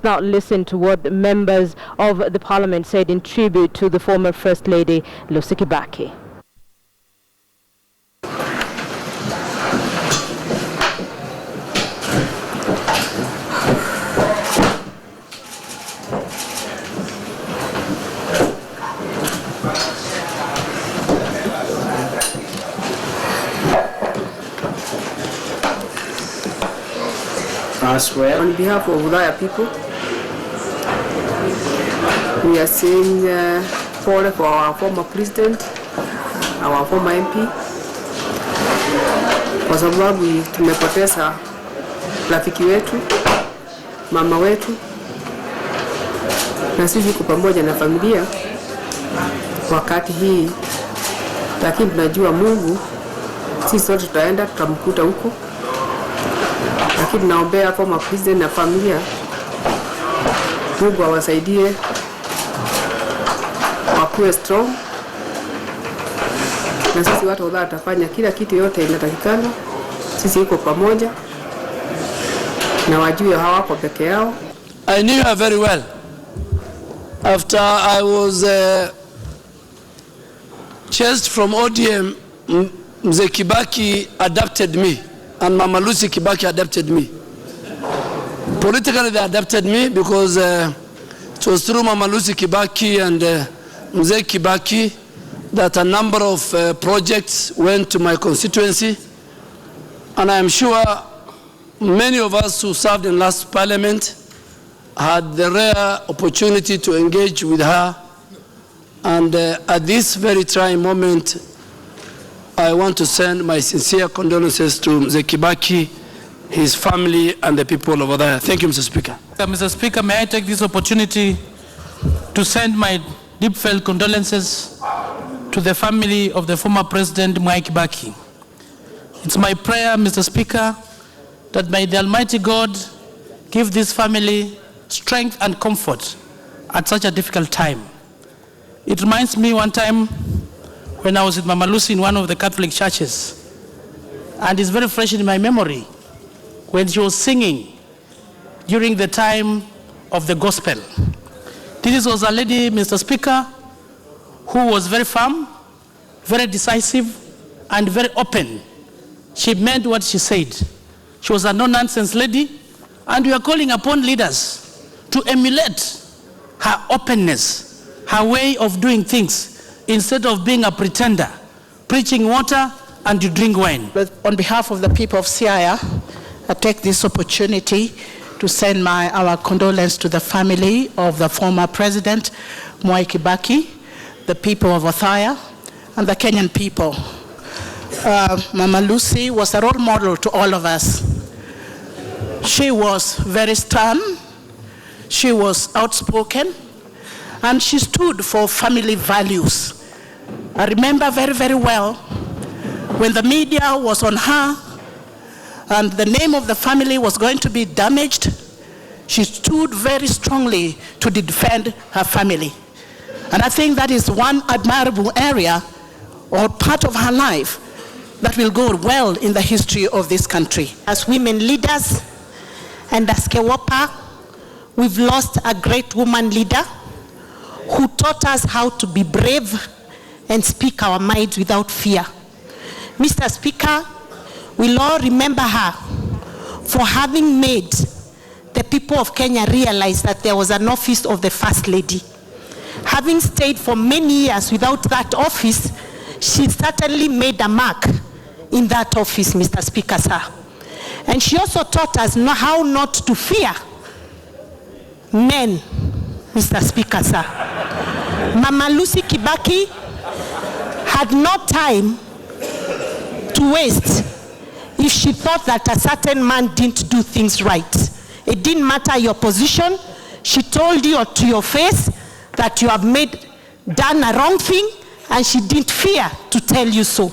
Let's now listen to what the members of the parliament said in tribute to the former First Lady Lucy Kibaki. On behalf of Ulaya people, we are saying sorry for our former president, our former MP, kwa sababu tumepoteza rafiki wetu, mama wetu, na sisi kwa pamoja na familia wakati hii, lakini tunajua Mungu, sisi sote tutaenda tutamkuta huko. Lakini naombea former president na familia, Mungu awasaidie wakuwe strong, na sisi watu wote tutafanya kila kitu yote inatakikana. Sisi iko pamoja na wajue hawako peke yao. I knew her very well. After I was chased from ODM, Mzee Kibaki adopted me. And Mama Lucy Kibaki adopted me. Politically, they adopted me because it was through Mama Lucy Kibaki and Mzee Kibaki that a number of projects went to my constituency. And I am sure many of us who served in last parliament had the rare opportunity to engage with her. And at this very trying moment, I want to send my sincere condolences to Mzee Kibaki, his family, and the people over there. Thank you, Mr. Speaker. Mr. Speaker, may I take this opportunity to send my deep-felt condolences to the family of the former President Mwai Kibaki. It's my prayer, Mr. Speaker, that may the Almighty God give this family strength and comfort at such a difficult time. It reminds me one time when I was with Mama Lucy in one of the Catholic churches, and it's very fresh in my memory, when she was singing during the time of the gospel. This was a lady, Mr. Speaker, who was very firm, very decisive, and very open. She meant what she said. She was a no-nonsense lady, and we are calling upon leaders to emulate her openness, her way of doing things, instead of being a pretender, preaching water and you drink wine. But on behalf of the people of Siaya, I take this opportunity to send our condolence to the family of the former president, Mwai Kibaki, the people of Othaya, and the Kenyan people. Mama Lucy was a role model to all of us. She was very stern, she was outspoken, and she stood for family values. I remember very, very well when the media was on her and the name of the family was going to be damaged, she stood very strongly to defend her family. And I think that is one admirable area or part of her life that will go well in the history of this country. As women leaders and as Kewopa, we've lost a great woman leader who taught us how to be brave and speak our minds without fear. Mr. Speaker, we'll all remember her for having made the people of Kenya realize that there was an office of the First Lady. Having stayed for many years without that office, she certainly made a mark in that office, Mr. Speaker, sir. And she also taught us how not to fear men, Mr. Speaker, sir. Mama Lucy Kibaki had no time to waste if she thought that a certain man didn't do things right. It didn't matter your position. She told you to your face that you have done a wrong thing, and she didn't fear to tell you so.